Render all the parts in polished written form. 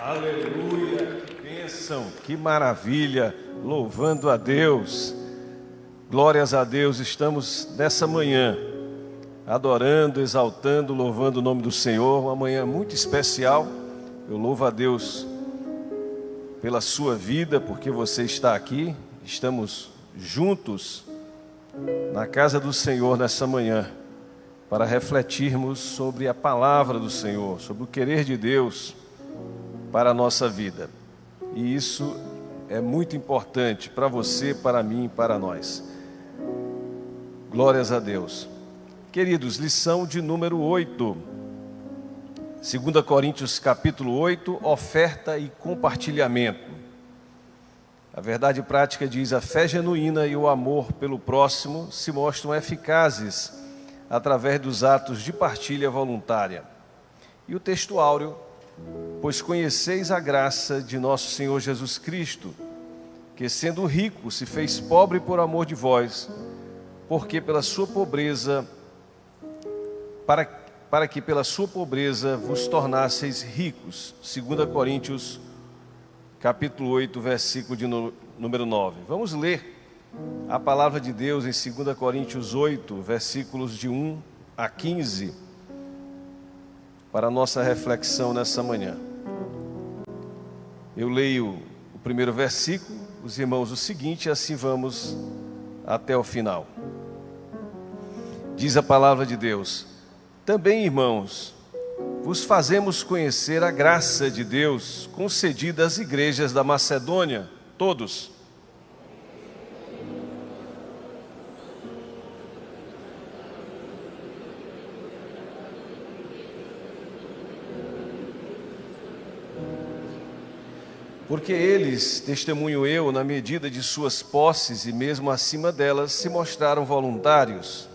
Aleluia, que bênção, que maravilha, louvando a Deus, glórias a Deus. Estamos nessa manhã adorando, exaltando, louvando o nome do Senhor, uma manhã muito especial. Eu louvo a Deus pela sua vida, porque você está aqui, estamos juntos na casa do Senhor nessa manhã, para refletirmos sobre a palavra do Senhor, sobre o querer de Deus para a nossa vida. E isso é muito importante para você, para mim e para nós. Glórias a Deus. Queridos, lição de número 8. 2 Coríntios capítulo 8, oferta e compartilhamento. A verdade prática diz: a fé genuína e o amor pelo próximo se mostram eficazes através dos atos de partilha voluntária. E o texto áureo: pois conheceis a graça de nosso Senhor Jesus Cristo, que sendo rico se fez pobre por amor de vós, porque pela sua pobreza, para que pela sua pobreza vos tornasseis ricos. 2 Coríntios capítulo 8, versículo de número 9. Vamos ler a palavra de Deus em 2 Coríntios 8, versículos de 1 a 15, para a nossa reflexão nessa manhã. Eu leio o primeiro versículo, os irmãos o seguinte, e assim vamos até o final. Diz a palavra de Deus: também, irmãos, vos fazemos conhecer a graça de Deus concedida às igrejas da Macedônia, todos. Porque eles, testemunho eu, na medida de suas posses e mesmo acima delas, se mostraram voluntários.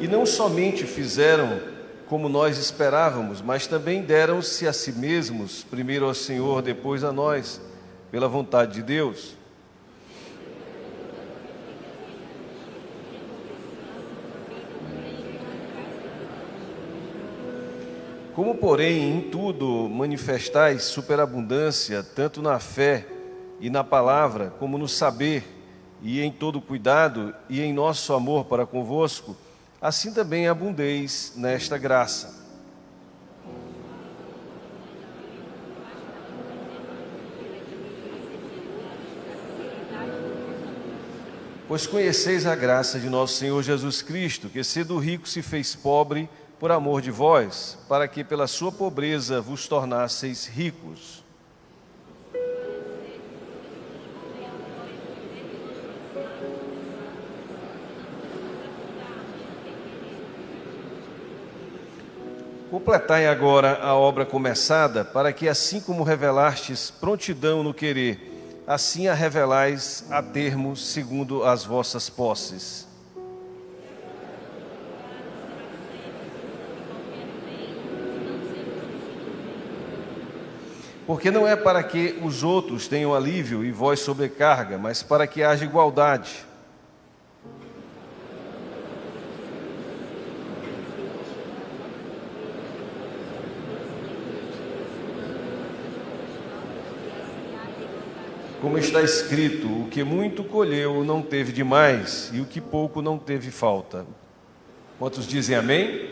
E não somente fizeram como nós esperávamos, mas também deram-se a si mesmos, primeiro ao Senhor, depois a nós, pela vontade de Deus. Como, porém, em tudo manifestais superabundância, tanto na fé e na palavra, como no saber, e em todo cuidado, e em nosso amor para convosco, assim também abundeis nesta graça. Pois conheceis a graça de nosso Senhor Jesus Cristo, que sendo rico se fez pobre por amor de vós, para que pela sua pobreza vos tornasseis ricos. Completai agora a obra começada, para que assim como revelastes prontidão no querer, assim a revelais a termo segundo as vossas posses. Porque não é para que os outros tenham alívio e vós sobrecarga, mas para que haja igualdade. Como está escrito: o que muito colheu não teve demais, e o que pouco não teve falta. Quantos dizem amém?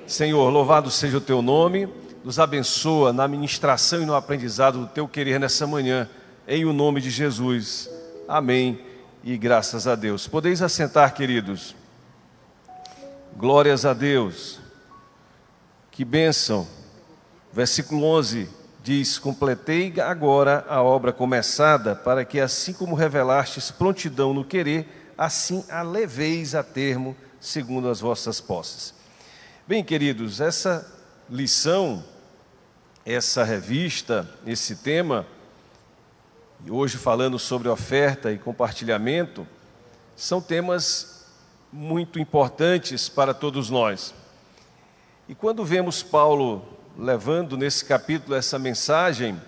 Senhor, louvado seja o teu nome. Nos abençoa na ministração e no aprendizado do teu querer nessa manhã, em o nome de Jesus. Amém e graças a Deus. Podeis assentar, queridos. Glórias a Deus. Que bênção. Versículo 11 diz: completei agora a obra começada, para que assim como revelastes prontidão no querer, assim a leveis a termo, segundo as vossas posses. Bem, queridos, essa lição, essa revista, esse tema, e hoje falando sobre oferta e compartilhamento, são temas muito importantes para todos nós. E quando vemos Paulo levando nesse capítulo essa mensagem,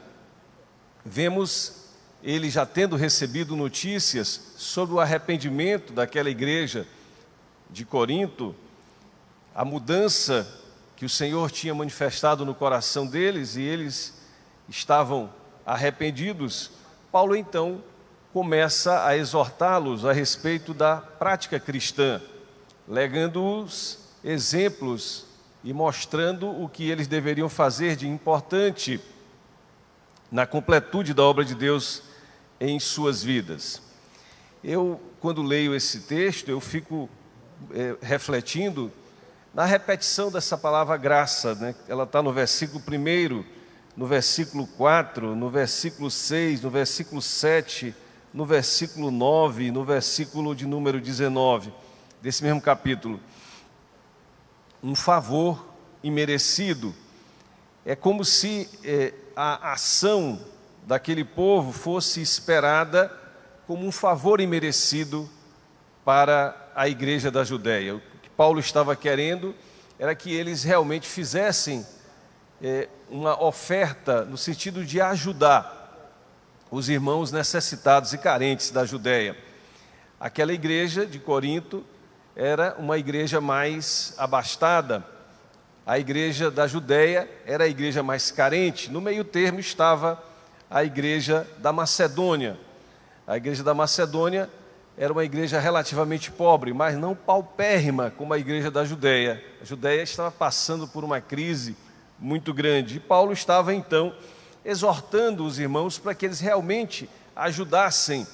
vemos ele já tendo recebido notícias sobre o arrependimento daquela igreja de Corinto, a mudança que o Senhor tinha manifestado no coração deles e eles estavam arrependidos, Paulo então começa a exortá-los a respeito da prática cristã, legando-os exemplos e mostrando o que eles deveriam fazer de importante na completude da obra de Deus em suas vidas. Eu, quando leio esse texto, eu fico refletindo na repetição dessa palavra graça, né? Ela está no versículo 1, no versículo 4, no versículo 6, no versículo 7, no versículo 9, no versículo de número 19, desse mesmo capítulo. Um favor imerecido. É como se a ação daquele povo fosse esperada como um favor imerecido para a igreja da Judéia. O que Paulo estava querendo era que eles realmente fizessem uma oferta no sentido de ajudar os irmãos necessitados e carentes da Judéia. Aquela igreja de Corinto era uma igreja mais abastada, a igreja da Judéia era a igreja mais carente, no meio termo estava a igreja da Macedônia. A igreja da Macedônia era uma igreja relativamente pobre, mas não paupérrima como a igreja da Judéia. A Judéia estava passando por uma crise muito grande. E Paulo estava então exortando os irmãos para que eles realmente ajudassem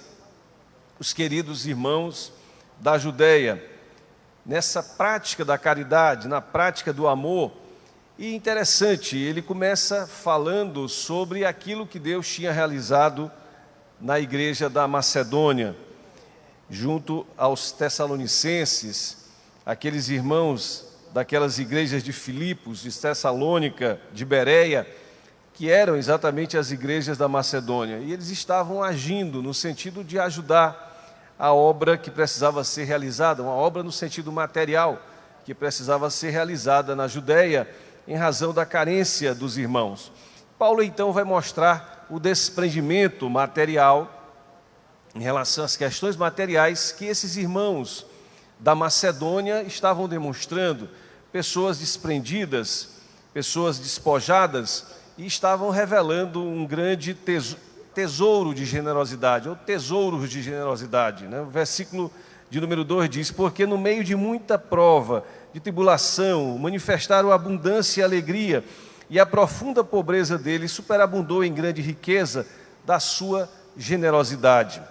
os queridos irmãos da Judéia nessa prática da caridade, na prática do amor. E interessante, ele começa falando sobre aquilo que Deus tinha realizado na igreja da Macedônia, junto aos tessalonicenses, aqueles irmãos daquelas igrejas de Filipos, de Tessalônica, de Bereia, que eram exatamente as igrejas da Macedônia. E eles estavam agindo no sentido de ajudar a obra que precisava ser realizada, uma obra no sentido material, que precisava ser realizada na Judéia, em razão da carência dos irmãos. Paulo então vai mostrar o desprendimento material em relação às questões materiais que esses irmãos da Macedônia estavam demonstrando, pessoas desprendidas, pessoas despojadas, e estavam revelando um grande tesouro de generosidade, ou tesouros de generosidade, né? O versículo de número 2 diz: porque no meio de muita prova, de tribulação, manifestaram abundância e alegria, e a profunda pobreza deles superabundou em grande riqueza da sua generosidade.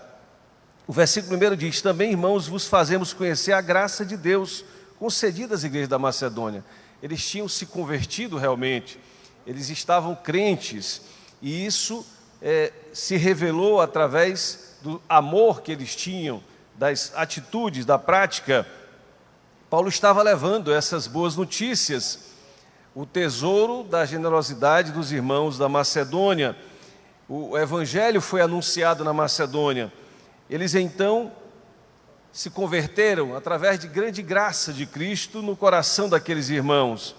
O versículo 1 diz: também, irmãos, vos fazemos conhecer a graça de Deus concedida às igrejas da Macedônia. Eles tinham se convertido realmente, eles estavam crentes, e isso se revelou através do amor que eles tinham, das atitudes, da prática. Paulo estava levando essas boas notícias, o tesouro da generosidade dos irmãos da Macedônia. O evangelho foi anunciado na Macedônia. Eles então se converteram através de grande graça de Cristo no coração daqueles irmãos.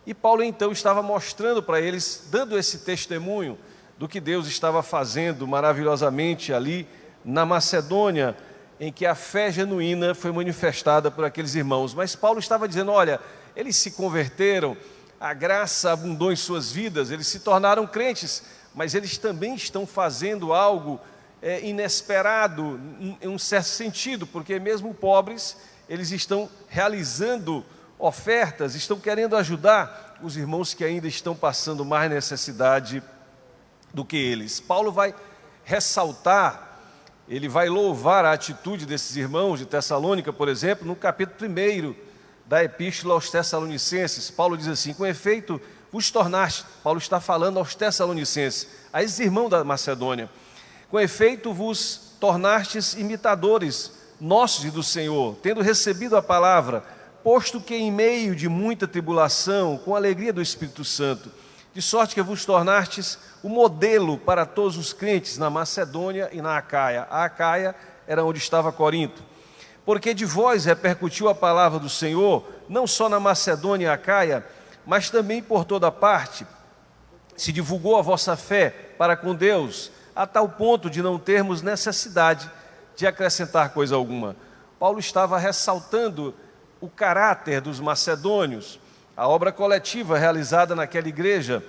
E Paulo então estava mostrando para eles, dando esse testemunho do que Deus estava fazendo maravilhosamente ali na Macedônia, em que a fé genuína foi manifestada por aqueles irmãos. Mas Paulo estava dizendo: olha, eles se converteram, a graça abundou em suas vidas, eles se tornaram crentes, mas eles também estão fazendo algo inesperado, em um certo sentido, porque mesmo pobres, eles estão realizando ofertas, estão querendo ajudar os irmãos que ainda estão passando mais necessidade do que eles. Paulo vai ressaltar, ele vai louvar a atitude desses irmãos de Tessalônica, por exemplo, no capítulo 1 da Epístola aos Tessalonicenses. Paulo diz assim: com efeito, vos tornaste, Paulo está falando aos Tessalonicenses, a esses irmãos da Macedônia, com efeito vos tornastes imitadores nossos e do Senhor, tendo recebido a palavra, posto que em meio de muita tribulação, com a alegria do Espírito Santo, de sorte que vos tornastes o modelo para todos os crentes na Macedônia e na Acaia. A Acaia era onde estava Corinto. Porque de vós repercutiu a palavra do Senhor, não só na Macedônia e Acaia, mas também por toda parte. Se divulgou a vossa fé para com Deus, a tal ponto de não termos necessidade de acrescentar coisa alguma. Paulo estava ressaltando o caráter dos macedônios, a obra coletiva realizada naquela igreja,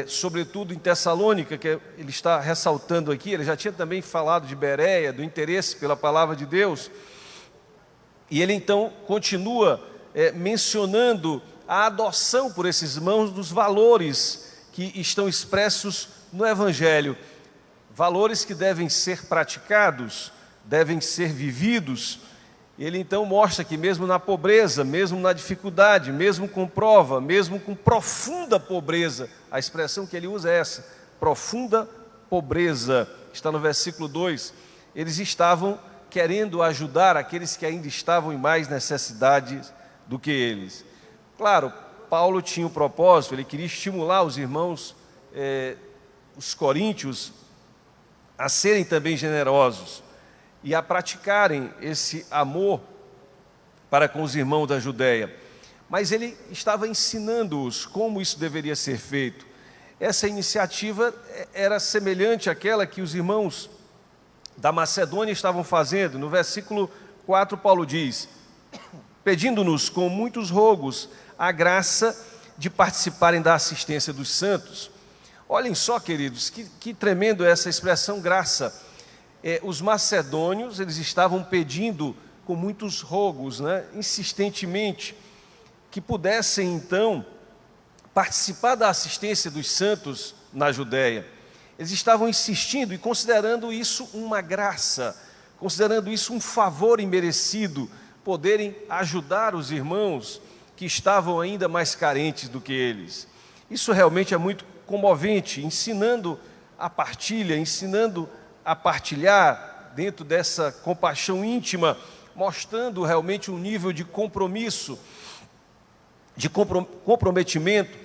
sobretudo em Tessalônica, que ele está ressaltando aqui. Ele já tinha também falado de Bereia, do interesse pela palavra de Deus, e ele então continua mencionando a adoção por esses irmãos dos valores que estão expressos no Evangelho, valores que devem ser praticados, devem ser vividos. Ele então mostra que mesmo na pobreza, mesmo na dificuldade, mesmo com prova, mesmo com profunda pobreza, a expressão que ele usa é essa, profunda pobreza, está no versículo 2, eles estavam querendo ajudar aqueles que ainda estavam em mais necessidade do que eles. Claro, Paulo tinha um propósito, ele queria estimular os irmãos, os coríntios, a serem também generosos e a praticarem esse amor para com os irmãos da Judéia. Mas ele estava ensinando-os como isso deveria ser feito. Essa iniciativa era semelhante àquela que os irmãos da Macedônia estavam fazendo. No versículo 4, Paulo diz: pedindo-nos com muitos rogos a graça de participarem da assistência dos santos. Olhem só, queridos, que tremendo essa expressão graça. Os macedônios, eles estavam pedindo com muitos rogos, insistentemente, que pudessem então participar da assistência dos santos na Judéia. Eles estavam insistindo e considerando isso uma graça, considerando isso um favor imerecido, poderem ajudar os irmãos que estavam ainda mais carentes do que eles. Isso realmente é muito comovente, ensinando a partilha, ensinando a partilhar dentro dessa compaixão íntima, mostrando realmente um nível de compromisso, de comprometimento,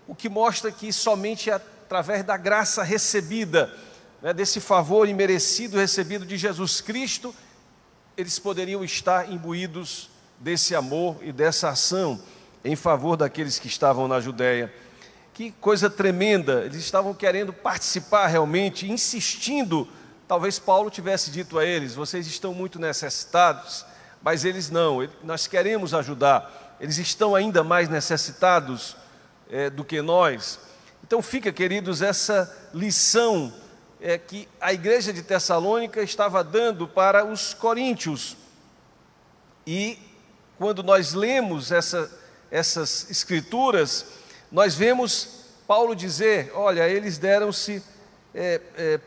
o que mostra que somente através da graça recebida, desse favor imerecido recebido de Jesus Cristo, eles poderiam estar imbuídos desse amor e dessa ação em favor daqueles que estavam na Judéia. Que coisa tremenda, eles estavam querendo participar realmente, insistindo. Talvez Paulo tivesse dito a eles: vocês estão muito necessitados, mas eles não, nós queremos ajudar, eles estão ainda mais necessitados do que nós. Então fica, queridos, essa lição que a igreja de Tessalônica estava dando para os coríntios. E quando nós lemos essas escrituras, nós vemos Paulo dizer: olha, eles deram-se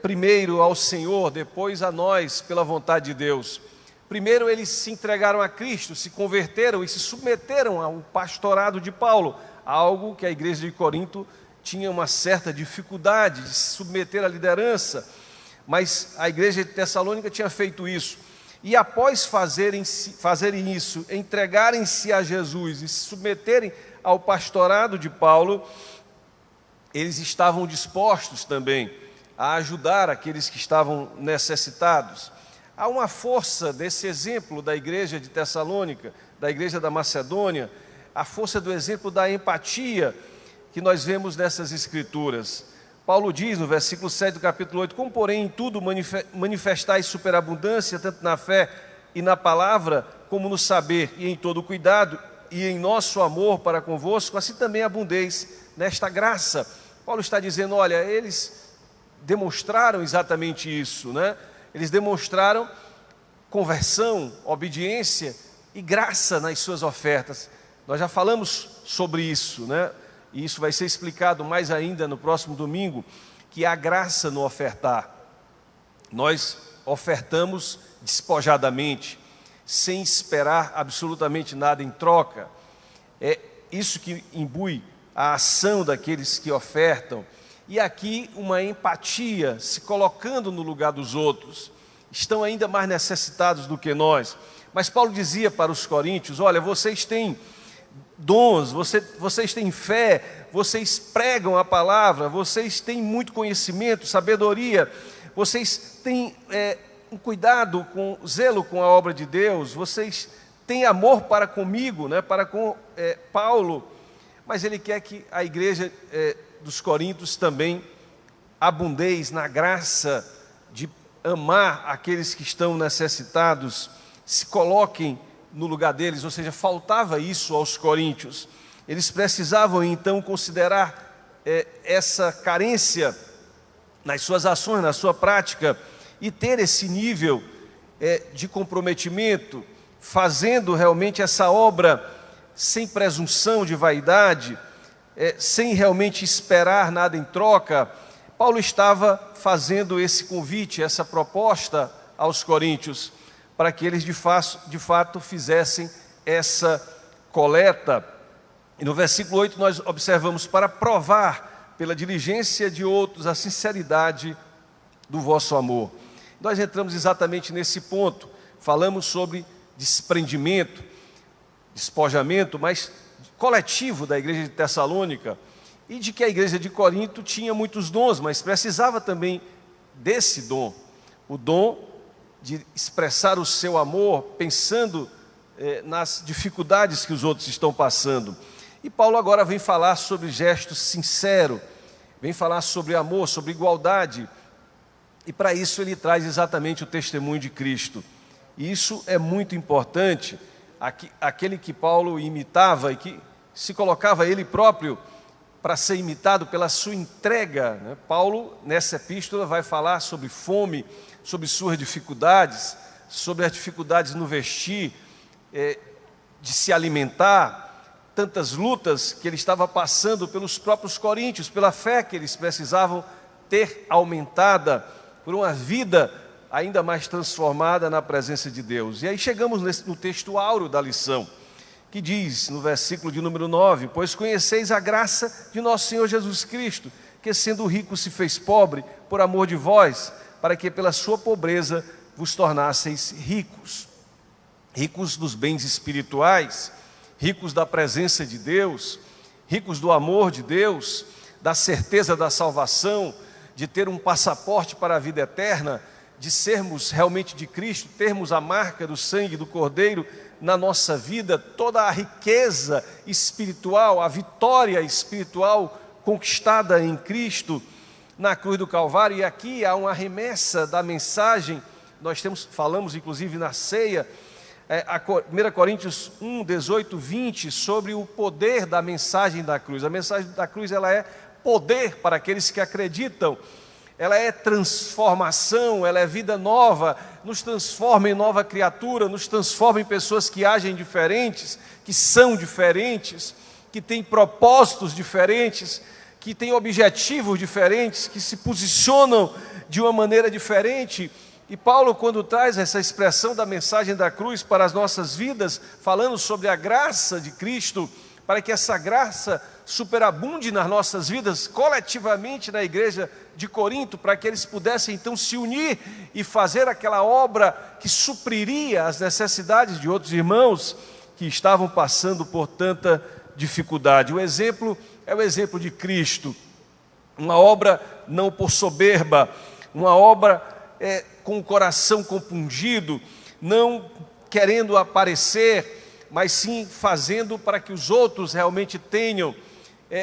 primeiro ao Senhor, depois a nós, pela vontade de Deus. Primeiro eles se entregaram a Cristo, se converteram e se submeteram ao pastorado de Paulo, algo que a igreja de Corinto tinha uma certa dificuldade de se submeter à liderança, mas a igreja de Tessalônica tinha feito isso. E após fazerem isso, entregarem-se a Jesus e se submeterem ao pastorado de Paulo, eles estavam dispostos também a ajudar aqueles que estavam necessitados. Há uma força desse exemplo da igreja de Tessalônica, da igreja da Macedônia, a força do exemplo da empatia que nós vemos nessas escrituras. Paulo diz no versículo 7 do capítulo 8: como porém em tudo manifestais superabundância, tanto na fé e na palavra, como no saber e em todo o cuidado, e em nosso amor para convosco, assim também abundeis nesta graça. Paulo está dizendo: olha, eles demonstraram exatamente isso, Eles demonstraram conversão, obediência e graça nas suas ofertas. Nós já falamos sobre isso, E isso vai ser explicado mais ainda no próximo domingo, que há graça no ofertar. Nós ofertamos despojadamente, sem esperar absolutamente nada em troca. É isso que imbui a ação daqueles que ofertam. E aqui uma empatia, se colocando no lugar dos outros. Estão ainda mais necessitados do que nós. Mas Paulo dizia para os coríntios: olha, vocês têm dons, vocês têm fé, vocês pregam a palavra, vocês têm muito conhecimento, sabedoria, vocês têm um cuidado, zelo com a obra de Deus, vocês têm amor para comigo, para com Paulo, mas ele quer que a igreja dos Coríntios também abundeis na graça de amar aqueles que estão necessitados, se coloquem no lugar deles, ou seja, faltava isso aos coríntios. Eles precisavam então considerar essa carência nas suas ações, na sua prática, e ter esse nível de comprometimento, fazendo realmente essa obra sem presunção de vaidade, sem realmente esperar nada em troca. Paulo estava fazendo esse convite, essa proposta aos coríntios, para que eles de fato fizessem essa coleta. E no versículo 8 nós observamos: para provar pela diligência de outros a sinceridade do vosso amor. Nós entramos exatamente nesse ponto, falamos sobre desprendimento, despojamento, mas coletivo da igreja de Tessalônica, e de que a igreja de Corinto tinha muitos dons, mas precisava também desse dom, o dom de expressar o seu amor, pensando nas dificuldades que os outros estão passando. E Paulo agora vem falar sobre gesto sincero, vem falar sobre amor, sobre igualdade, e para isso ele traz exatamente o testemunho de Cristo. E isso é muito importante. Aquele que Paulo imitava e que se colocava ele próprio para ser imitado pela sua entrega, né? Paulo, nessa epístola, vai falar sobre fome, sobre suas dificuldades, sobre as dificuldades no vestir, de se alimentar, tantas lutas que ele estava passando pelos próprios coríntios, pela fé que eles precisavam ter aumentada, por uma vida ainda mais transformada na presença de Deus. E aí chegamos no texto áureo da lição, que diz, no versículo de número 9: pois conheceis a graça de nosso Senhor Jesus Cristo, que sendo rico se fez pobre por amor de vós, para que pela sua pobreza vos tornasseis ricos. Ricos dos bens espirituais, ricos da presença de Deus, ricos do amor de Deus, da certeza da salvação, de ter um passaporte para a vida eterna, de sermos realmente de Cristo, termos a marca do sangue do Cordeiro na nossa vida, toda a riqueza espiritual, a vitória espiritual conquistada em Cristo na cruz do Calvário. E aqui há uma remessa da mensagem. Nós falamos inclusive na ceia, 1 Coríntios 1, 18, 20, sobre o poder da mensagem da cruz. A mensagem da cruz, ela é poder para aqueles que acreditam, ela é transformação, ela é vida nova, nos transforma em nova criatura, nos transforma em pessoas que agem diferentes, que são diferentes, que têm propósitos diferentes, que têm objetivos diferentes, que se posicionam de uma maneira diferente. E Paulo, quando traz essa expressão da mensagem da cruz para as nossas vidas, falando sobre a graça de Cristo, para que essa graça superabunde nas nossas vidas, coletivamente na igreja de Corinto, para que eles pudessem então se unir e fazer aquela obra que supriria as necessidades de outros irmãos que estavam passando por tanta dificuldade. O exemplo é o exemplo de Cristo, uma obra não por soberba, uma obra com o coração compungido, não querendo aparecer, mas sim fazendo para que os outros realmente tenham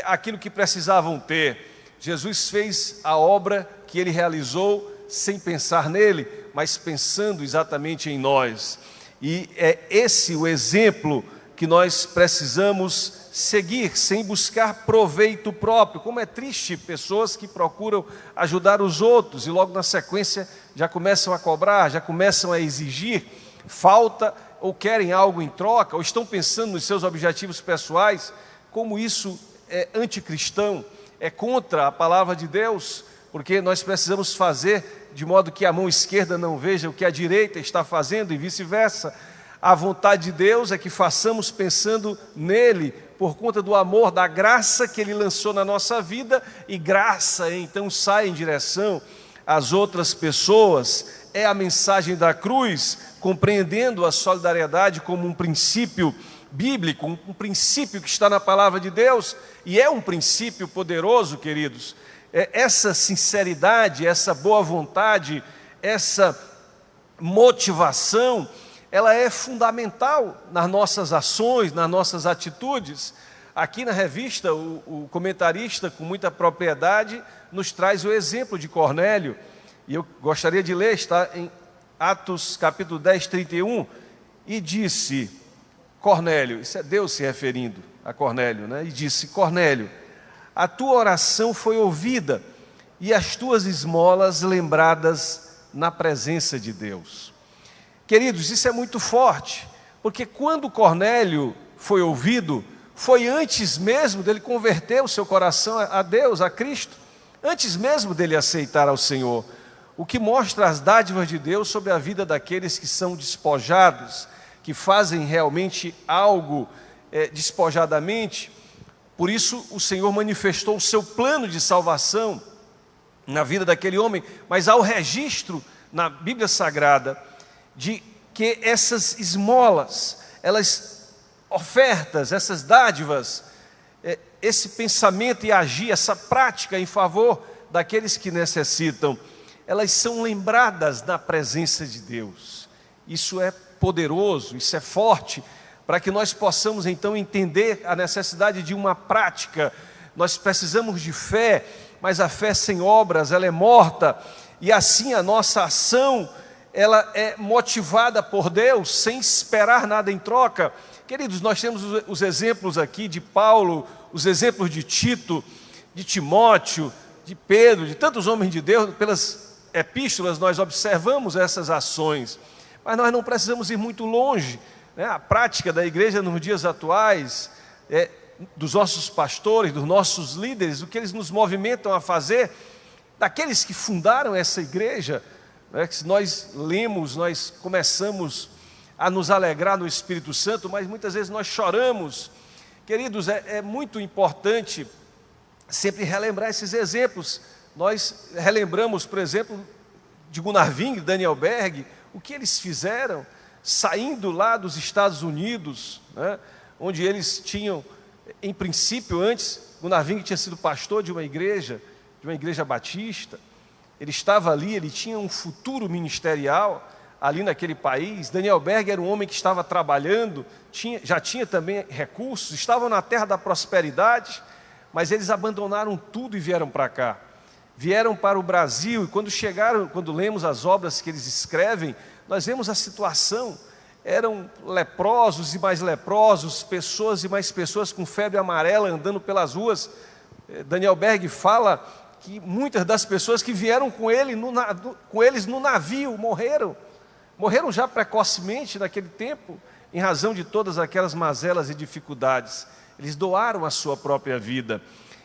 aquilo que precisavam ter. Jesus fez a obra que ele realizou sem pensar nele, mas pensando exatamente em nós. E é esse o exemplo que nós precisamos seguir, sem buscar proveito próprio. Como é triste pessoas que procuram ajudar os outros e logo na sequência já começam a cobrar, já começam a exigir, falta ou querem algo em troca, ou estão pensando nos seus objetivos pessoais. Como isso é anticristão, é contra a palavra de Deus, porque nós precisamos fazer de modo que a mão esquerda não veja o que a direita está fazendo e vice-versa. A vontade de Deus é que façamos pensando nele, por conta do amor, da graça que ele lançou na nossa vida, e graça então sai em direção às outras pessoas. É a mensagem da cruz, compreendendo a solidariedade como um princípio bíblico, um princípio que está na palavra de Deus, e é um princípio poderoso, queridos. Essa sinceridade, essa boa vontade, essa motivação, ela é fundamental nas nossas ações, nas nossas atitudes. Aqui na revista, o comentarista, com muita propriedade, nos traz o exemplo de Cornélio, e eu gostaria de ler, está em Atos capítulo 10, 31, e disse: Cornélio, isso é Deus se referindo a Cornélio, né? E disse: Cornélio, a tua oração foi ouvida e as tuas esmolas lembradas na presença de Deus. Queridos, isso é muito forte, porque quando Cornélio foi ouvido, foi antes mesmo dele converter o seu coração a Deus, a Cristo, antes mesmo dele aceitar ao Senhor, o que mostra as dádivas de Deus sobre a vida daqueles que são despojados, que fazem realmente algo despojadamente. Por isso o Senhor manifestou o seu plano de salvação na vida daquele homem, mas há o registro na Bíblia Sagrada de que essas esmolas, ofertas, essas dádivas, esse pensamento e agir, essa prática em favor daqueles que necessitam, elas são lembradas na presença de Deus. Isso é poderoso, isso é forte, para que nós possamos então entender a necessidade de uma prática. Nós precisamos de fé, mas a fé sem obras, ela é morta, e assim a nossa ação, ela é motivada por Deus, sem esperar nada em troca. Queridos, nós temos os exemplos aqui de Paulo, os exemplos de Tito, de Timóteo, de Pedro, de tantos homens de Deus. Pelas epístolas nós observamos essas ações, mas nós não precisamos ir muito longe, né? A prática da igreja nos dias atuais, dos nossos pastores, dos nossos líderes, o que eles nos movimentam a fazer, daqueles que fundaram essa igreja, né? Que se nós lemos, nós começamos a nos alegrar no Espírito Santo, mas muitas vezes nós choramos. Queridos, é muito importante sempre relembrar esses exemplos. Nós relembramos, por exemplo, de Gunnar Wing, Daniel Berg, o que eles fizeram, saindo lá dos Estados Unidos, né, onde eles tinham, em princípio, antes, Gunnar Wing tinha sido pastor de uma igreja batista. Ele estava ali, ele tinha um futuro ministerial ali naquele país. Daniel Berg era um homem que estava trabalhando, já tinha também recursos, estavam na terra da prosperidade, mas eles abandonaram tudo e vieram para cá. Vieram para o Brasil, e quando chegaram, quando lemos as obras que eles escrevem, nós vemos a situação. Eram leprosos e mais leprosos, pessoas e mais pessoas com febre amarela andando pelas ruas. Daniel Berg fala que muitas das pessoas que vieram com eles no navio morreram já precocemente naquele tempo, em razão de todas aquelas mazelas e dificuldades. Eles doaram a sua própria vida.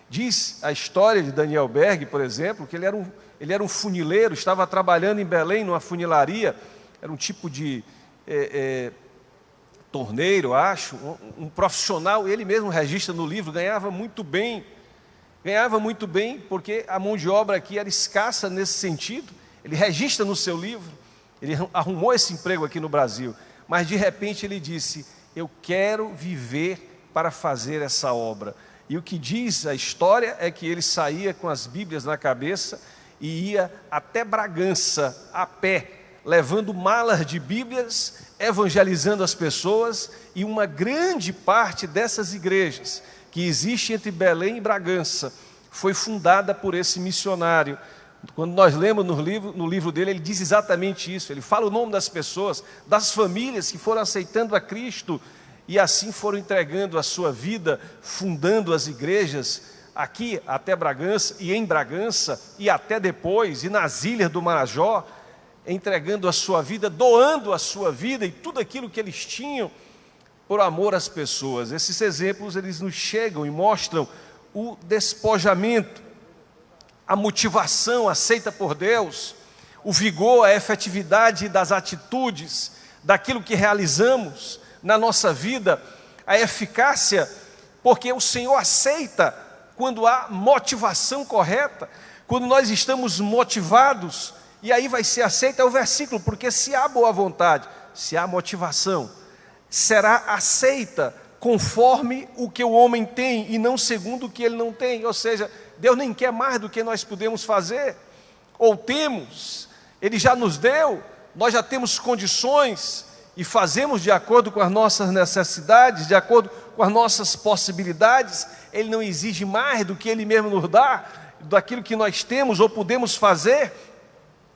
Diz a história de Daniel Berg, por exemplo, que ele era um funileiro, estava trabalhando em Belém, numa funilaria, era um tipo de torneiro, acho, um profissional. Ele mesmo registra no livro, ganhava muito bem, porque a mão de obra aqui era escassa nesse sentido. Ele registra no seu livro, ele arrumou esse emprego aqui no Brasil, mas de repente ele disse: eu quero viver para fazer essa obra. E o que diz a história é que ele saía com as Bíblias na cabeça e ia até Bragança, a pé, levando malas de Bíblias, evangelizando as pessoas. E uma grande parte dessas igrejas que existe entre Belém e Bragança foi fundada por esse missionário. Quando nós lemos no livro dele, ele diz exatamente isso. Ele fala o nome das pessoas, das famílias que foram aceitando a Cristo e assim foram entregando a sua vida, fundando as igrejas aqui até Bragança, e em Bragança, e até depois, e nas ilhas do Marajó, entregando a sua vida, doando a sua vida e tudo aquilo que eles tinham por amor às pessoas. Esses exemplos, eles nos chegam e mostram o despojamento, a motivação aceita por Deus, o vigor, a efetividade das atitudes, daquilo que realizamos na nossa vida, a eficácia, porque o Senhor aceita quando há motivação correta, quando nós estamos motivados, e aí vai ser aceita. É o versículo, porque se há boa vontade, se há motivação, será aceita conforme o que o homem tem e não segundo o que ele não tem. Ou seja, Deus nem quer mais do que nós podemos fazer ou temos. Ele já nos deu, nós já temos condições e fazemos de acordo com as nossas necessidades, de acordo com as nossas possibilidades. Ele não exige mais do que Ele mesmo nos dá, daquilo que nós temos ou podemos fazer,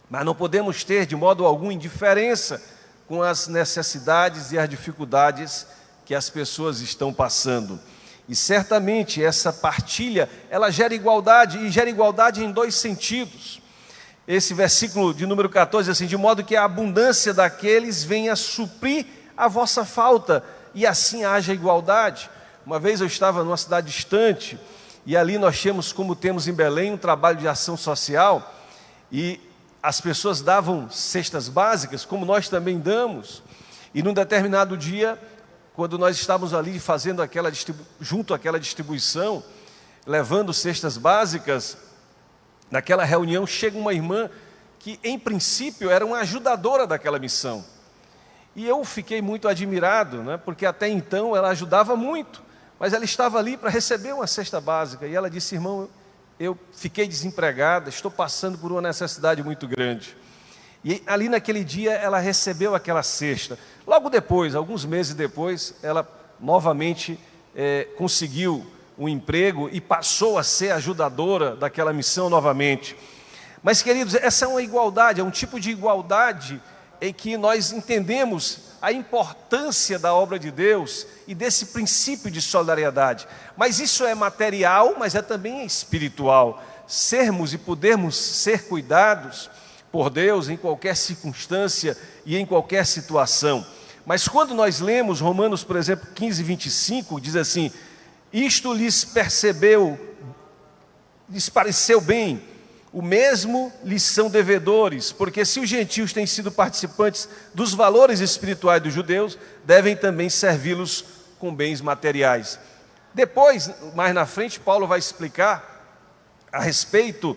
mas não podemos ter de modo algum indiferença com as necessidades e as dificuldades que as pessoas estão passando. E certamente essa partilha, ela gera igualdade, e gera igualdade em dois sentidos. Esse versículo de número 14, assim, de modo que a abundância daqueles venha suprir a vossa falta, e assim haja igualdade. Uma vez eu estava numa cidade distante, e ali nós tínhamos, como temos em Belém, um trabalho de ação social, e as pessoas davam cestas básicas, como nós também damos, e num determinado dia, quando nós estávamos ali fazendo junto àquela distribuição, levando cestas básicas, naquela reunião chega uma irmã que, em princípio, era uma ajudadora daquela missão. E eu fiquei muito admirado, né, porque até então ela ajudava muito, mas ela estava ali para receber uma cesta básica. E ela disse: irmão, eu fiquei desempregada, estou passando por uma necessidade muito grande. E ali naquele dia ela recebeu aquela cesta. Logo depois, alguns meses depois, ela novamente conseguiu um emprego e passou a ser ajudadora daquela missão novamente. Mas, queridos, essa é uma igualdade, é um tipo de igualdade em que nós entendemos a importância da obra de Deus e desse princípio de solidariedade. Mas isso é material, mas é também espiritual. Sermos e podermos ser cuidados por Deus em qualquer circunstância e em qualquer situação. Mas quando nós lemos Romanos, por exemplo, 15, 25, diz assim: isto lhes pareceu bem, o mesmo lhes são devedores, porque se os gentios têm sido participantes dos valores espirituais dos judeus, devem também servi-los com bens materiais. Depois, mais na frente, Paulo vai explicar a respeito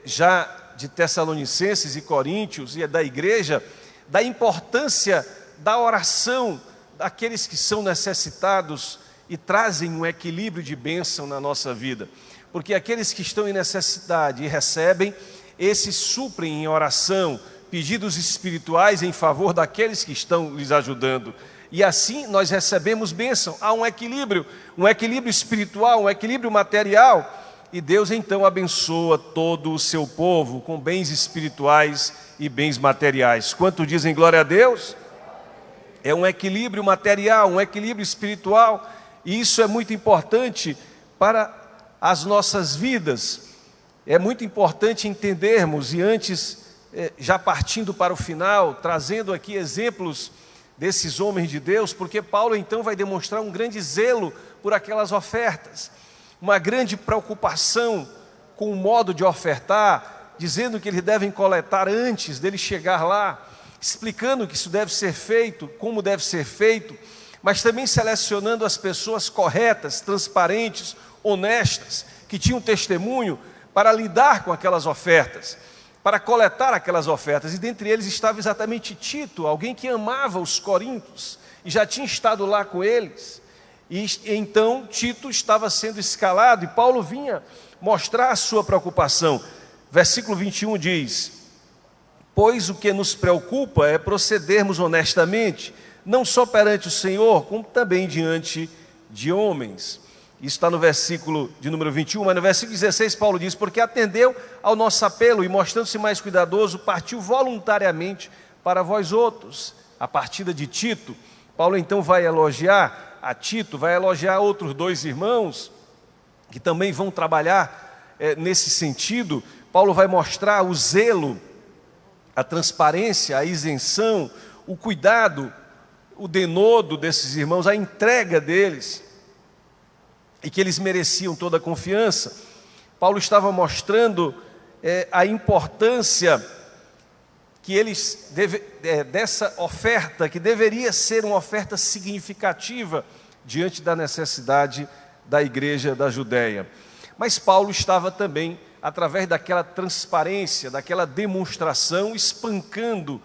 já de Tessalonicenses e Coríntios e da igreja, da importância da oração daqueles que são necessitados e trazem um equilíbrio de bênção na nossa vida. Porque aqueles que estão em necessidade e recebem, esses suprem em oração pedidos espirituais em favor daqueles que estão lhes ajudando. E assim nós recebemos bênção. Há um equilíbrio espiritual, um equilíbrio material. E Deus então abençoa todo o seu povo com bens espirituais e bens materiais. Quanto dizem glória a Deus? É um equilíbrio material, um equilíbrio espiritual, e isso é muito importante para as nossas vidas. É muito importante entendermos, e antes, já partindo para o final, trazendo aqui exemplos desses homens de Deus, porque Paulo então vai demonstrar um grande zelo por aquelas ofertas, uma grande preocupação com o modo de ofertar, dizendo que eles devem coletar antes dele chegar lá, explicando que isso deve ser feito, como deve ser feito, mas também selecionando as pessoas corretas, transparentes, honestas, que tinham testemunho para lidar com aquelas ofertas, para coletar aquelas ofertas. E dentre eles estava exatamente Tito, alguém que amava os coríntios e já tinha estado lá com eles. E então Tito estava sendo escalado e Paulo vinha mostrar a sua preocupação. Versículo 21 diz: pois o que nos preocupa é procedermos honestamente, não só perante o Senhor, como também diante de homens. Isso está no versículo de número 21, mas no versículo 16 Paulo diz: porque atendeu ao nosso apelo e, mostrando-se mais cuidadoso, partiu voluntariamente para vós outros. A partida de Tito, Paulo então vai elogiar a Tito, vai elogiar outros dois irmãos que também vão trabalhar nesse sentido. Paulo vai mostrar o zelo, a transparência, a isenção, o cuidado, o denodo desses irmãos, a entrega deles, e que eles mereciam toda a confiança. Paulo estava mostrando a importância que eles dessa oferta, que deveria ser uma oferta significativa diante da necessidade da igreja da Judéia. Mas Paulo estava também, através daquela transparência, daquela demonstração, espancando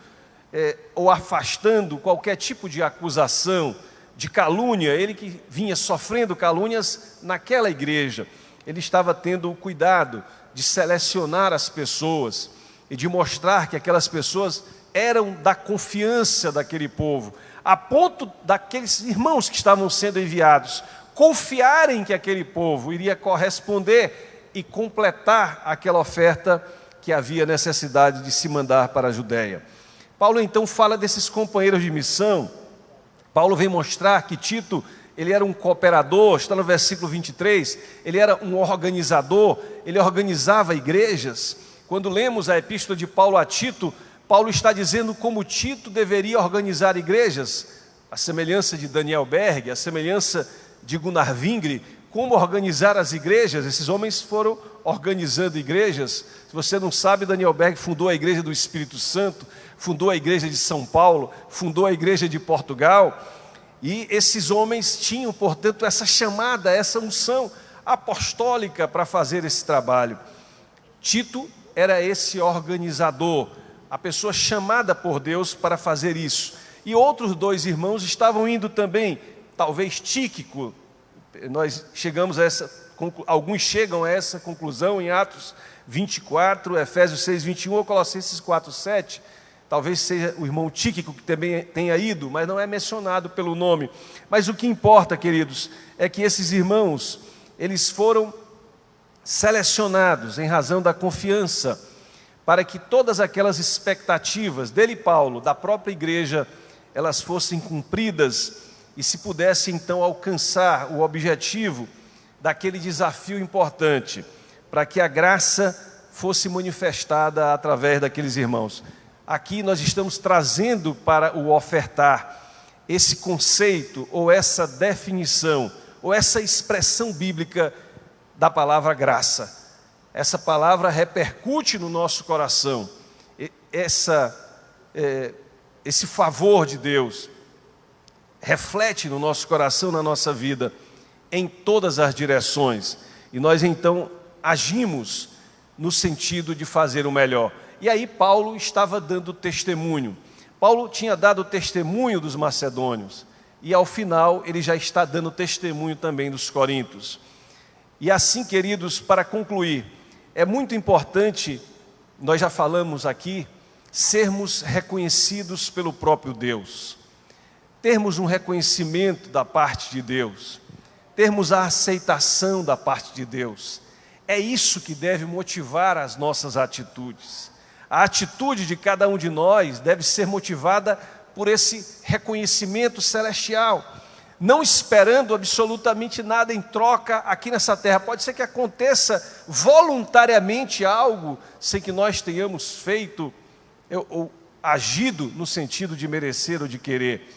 ou afastando qualquer tipo de acusação, de calúnia. Ele que vinha sofrendo calúnias naquela igreja, ele estava tendo o cuidado de selecionar as pessoas e de mostrar que aquelas pessoas eram da confiança daquele povo, a ponto daqueles irmãos que estavam sendo enviados confiarem que aquele povo iria corresponder e completar aquela oferta que havia necessidade de se mandar para a Judéia. Paulo então fala desses companheiros de missão, Paulo vem mostrar que Tito, ele era um cooperador, está no versículo 23, ele era um organizador, ele organizava igrejas. Quando lemos a epístola de Paulo a Tito, Paulo está dizendo como Tito deveria organizar igrejas, a semelhança de Daniel Berg, a semelhança de Gunnar Vingre, como organizar as igrejas. Esses homens foram organizando igrejas. Se você não sabe, Daniel Berg fundou a Igreja do Espírito Santo, fundou a Igreja de São Paulo, fundou a Igreja de Portugal, e esses homens tinham, portanto, essa chamada, essa unção apostólica para fazer esse trabalho. Tito era esse organizador, a pessoa chamada por Deus para fazer isso. E outros dois irmãos estavam indo também, talvez Tíquico. Nós chegamos a alguns chegam a essa conclusão em Atos 24, Efésios 6, 21 ou Colossenses 4, 7. Talvez seja o irmão Tíquico que também tenha ido, mas não é mencionado pelo nome. Mas o que importa, queridos, é que esses irmãos, eles foram selecionados em razão da confiança, para que todas aquelas expectativas dele, Paulo, da própria igreja, elas fossem cumpridas e se pudesse então alcançar o objetivo daquele desafio importante, para que a graça fosse manifestada através daqueles irmãos. Aqui nós estamos trazendo para o ofertar esse conceito, ou essa definição, ou essa expressão bíblica da palavra graça. Essa palavra repercute no nosso coração, esse favor de Deus reflete no nosso coração, na nossa vida, em todas as direções, e nós então agimos no sentido de fazer o melhor. E aí Paulo estava dando testemunho. Paulo tinha dado testemunho dos macedônios, e ao final ele já está dando testemunho também dos coríntios. E assim, queridos, para concluir, é muito importante, nós já falamos aqui, sermos reconhecidos pelo próprio Deus, termos um reconhecimento da parte de Deus, termos a aceitação da parte de Deus. É isso que deve motivar as nossas atitudes. A atitude de cada um de nós deve ser motivada por esse reconhecimento celestial, não esperando absolutamente nada em troca aqui nessa terra. Pode ser que aconteça voluntariamente algo sem que nós tenhamos feito ou agido no sentido de merecer ou de querer.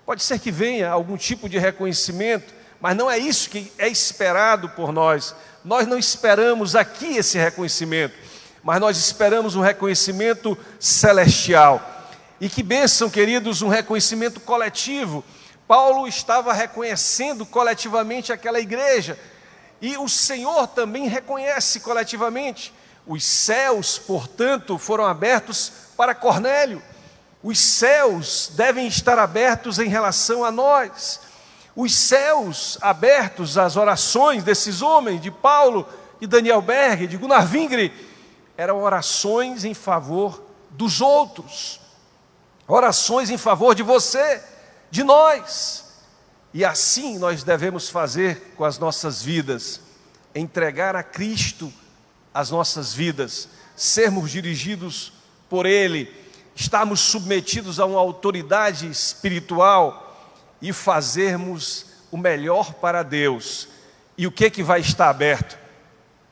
Pode ser que venha algum tipo de reconhecimento, mas não é isso que é esperado por nós. Nós não esperamos aqui esse reconhecimento, mas nós esperamos um reconhecimento celestial. E que bênção, queridos, um reconhecimento coletivo. Paulo estava reconhecendo coletivamente aquela igreja, e o Senhor também reconhece coletivamente. Os céus, portanto, foram abertos para Cornélio. Os céus devem estar abertos em relação a nós. Os céus abertos às orações desses homens, de Paulo, de Daniel Berg, de Gunnar Vingre, eram orações em favor dos outros, orações em favor de você, de nós. E assim nós devemos fazer com as nossas vidas, entregar a Cristo as nossas vidas, sermos dirigidos por Ele, estarmos submetidos a uma autoridade espiritual e fazermos o melhor para Deus. E o que vai estar aberto?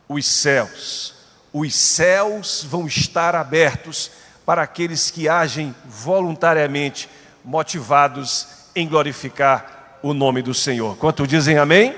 Os céus. Os céus vão estar abertos para aqueles que agem voluntariamente, motivados em glorificar o nome do Senhor. Quanto dizem amém?